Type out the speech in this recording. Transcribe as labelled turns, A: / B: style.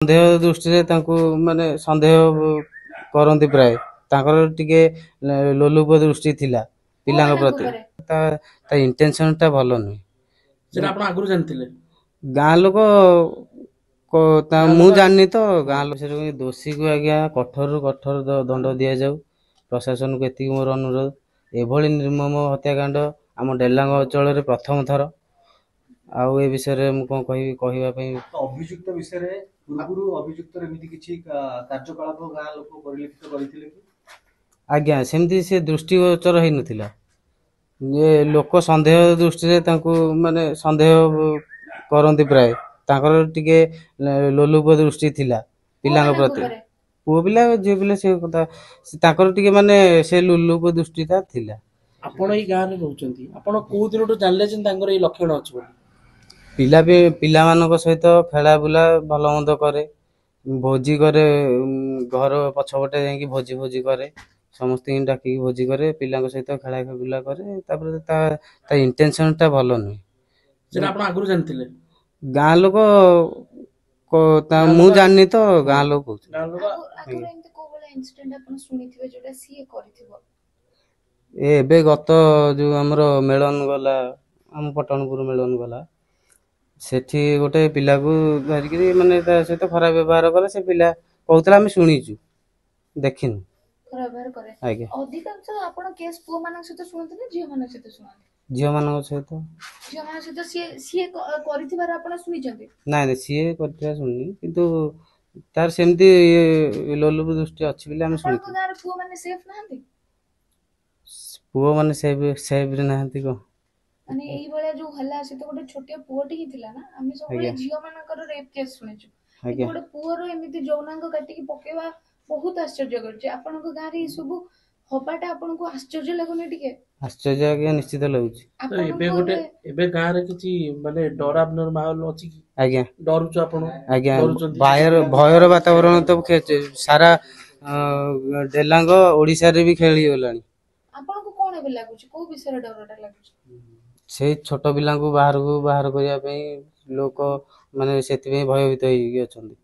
A: ସନ୍ଦେହ ଦୃଷ୍ଟିରେ ତାଙ୍କୁ ମାନେ ସନ୍ଦେହ କରନ୍ତି ପ୍ରାୟ। ତାଙ୍କର ଟିକେ ଲୋଲୁପ ଦୃଷ୍ଟି ଥିଲା ପିଲାଙ୍କ ପ୍ରତି। ତା ଇଣ୍ଟେନସନ ଟା ଭଲ ନୁହେଁ।
B: ସେଟା ଆପଣ ଆଗରୁ ଜାଣିଥିଲେ?
A: ଗାଁ ଲୋକ ମୁଁ ଜାଣିନି ତ, ଗାଁ ଲୋକ ଦୋଷୀକୁ ଆଜ୍ଞା କଠୋରରୁ କଠୋର ଦଣ୍ଡ ଦିଆଯାଉ। ପ୍ରଶାସନକୁ ଏତିକି ମୋର ଅନୁରୋଧ। ଏଭଳି ନିର୍ମମ ହତ୍ୟାକାଣ୍ଡ ଆମ ଡେଲାଙ୍ଗ ଅଞ୍ଚଳରେ ପ୍ରଥମ ଥର। ଆଉ ଏ ବିଷୟରେ ମୁଁ କଣ କହିବି, କହିବା ପାଇଁ
C: ଅଭିଯୁକ୍ତ ବିଷୟରେ ପୂର୍ବରୁ ଅଭିଯୁକ୍ତର ଏମିତି କିଛି କାର୍ଯ୍ୟକଳାପ ଗାଁ ଲୋକ ପରିଲକ୍ଷିତ କରିଥିଲେ କି?
A: ଆଜ୍ଞା ସେମିତି ସେ ଦୃଷ୍ଟିଗୋଚର ହେଇନଥିଲା। ଲୋକ ସନ୍ଦେହ ଦୃଷ୍ଟିରେ ତାଙ୍କୁ ମାନେ ସନ୍ଦେହ କରନ୍ତି ପ୍ରାୟ। ତାଙ୍କର ଟିକେ ଲୋଲୁପ ଦୃଷ୍ଟି ଥିଲା ପିଲାଙ୍କ ପ୍ରତି। ପୁଅ ପିଲା ଝିଅ ପିଲା ସେ କଥା, ତାଙ୍କର ଟିକେ ମାନେ ସେ ଲୋଲୁପ ଦୃଷ୍ଟିଟା ଥିଲା।
B: ଆପଣ ଏଇ ଗାଁରେ ରହୁଛନ୍ତି, ଆପଣ କୋଉ ଦିନଠୁ ଜାଣିଲେ ଯେ ତାଙ୍କର ଏଇ ଲକ୍ଷଣ ଅଛି ବୋଲି?
A: ପିଲାମାନଙ୍କ ସହିତ ଖେଳା ବୁଲା ଭଲ ମନ୍ଦ କରେ, ଭୋଜି କରେ, ଘର ପଛପଟେ ଯାଇକି ଭୋଜି କରେ, ସମସ୍ତଙ୍କୁ ଡାକିକି ଭୋଜି କରେ, ପିଲାଙ୍କ ସହିତ ଖେଳା ବୁଲା କରେ। ତାପରେ ତା ଇଣ୍ଟେନସନ ଟା ଭଲ ନୁହେଁ।
B: ସେଟା ଆପଣ ଆଗରୁ ଜାଣିଥିଲେ?
A: ଗାଁ ଲୋକ ମୁଁ ଜାଣିନି ତ, ଗାଁ ଲୋକ ଏବେ ଗତ ଯୋଉ ଆମର ମେଳନ ଗଲା, ଆମ ପଟଣପୁର ମେଳନ ଗଲା, ସେଠି ଗୋଟେ ପିଲାକୁ ଧରିକିରି ମାନେ ତା ସହିତ ଖରାପ ବ୍ୟବହାର କଲେ। ସେ ପିଲା କହୁଥିଲା ଆମେ ଶୁଣିଛୁ, ଦେଖିନୁ। ଆଜ୍ଞା
D: ଅଧିକାଂଶ ଆପଣ କେସ୍ ପୁଅ ମାନଙ୍କ ସହିତ ଶୁଣନ୍ତି ନା ଝିଅ ମାନଙ୍କ ସହିତ ଶୁଣନ୍ତି?
A: ଝିଅ ମାନଙ୍କ ସହିତ।
D: ଝିଅ ମାନଙ୍କ ସହିତ ସିଏ କରିଥିବାର ଆପଣ ଶୁଣିଛନ୍ତି?
A: ନାଇଁ ସିଏ କରିଥିବା ଶୁଣିନି, କିନ୍ତୁ ତାର ସେମିତି ଲୋଲୁପ ଦୃଷ୍ଟି ଅଛି ବୋଲି ଆମେ ଶୁଣିଛୁ।
D: ଆପଣଙ୍କ ଗାଁରେ ପୁଅ ମାନେ ସେଫ୍ ନାହାନ୍ତି?
A: ପୁଅ ମାନେ ସେଫ୍ ନାହାନ୍ତି କଣ?
D: ମାନେ ଏଇଭଳିଆ ଯୋଉ ହେଲା, ସେ ତ ଗୋଟେ ଛୋଟିଆ ପୁଅଟି ହିଁ ଥିଲା ନା। ଆମେ ସବୁବେଳେ ଝିଅ ମାନଙ୍କର ରେପ୍ କେସ୍ ଶୁଣିଛୁ, କିନ୍ତୁ ଗୋଟେ ପୁଅର ଏମିତି ଯୌନାଙ୍ଗ କାଟିକି ପକେଇବା ବହୁତ ଆଶ୍ଚର୍ଯ୍ୟ କରୁଛି। ଆପଣଙ୍କ ଗାଁରେ ଏଇ ସବୁ ହବାଟା ଆପଣଙ୍କୁ ଆଶ୍ଚର୍ଯ୍ୟ ଲାଗୁନି ଟିକେ?
A: ଆଶ୍ଚର୍ଯ୍ୟ ଆଜ୍ଞା ନିଶ୍ଚିତ ଲାଗୁଛି।
B: ଏବେ ଗାଁରେ କିଛି ମାନେ ଡରାବନର ମାହୋଲ ଅଛି କି?
A: ଆଜ୍ଞା
B: ଡରୁଛୁ ଆପଣ?
A: ଆଜ୍ଞା ଭୟର ବାତାବରଣ ତ ସାରା ଡେଲାଙ୍ଗ ଓଡିଶାରେ ବି ଖେଳିଗଲାଣି।
D: ଆପଣଙ୍କୁ କଣ ଏବେ ଲାଗୁଛି, କୋଉ ବିଷୟରେ ଡରଟା ଲାଗୁଛି?
A: ସେଇ ଛୋଟ ପିଲାଙ୍କୁ ବାହାର କରିବା ପାଇଁ ଲୋକ ମାନେ ସେଥିପାଇଁ ଭୟଭୀତ ହେଇକି ଅଛନ୍ତି।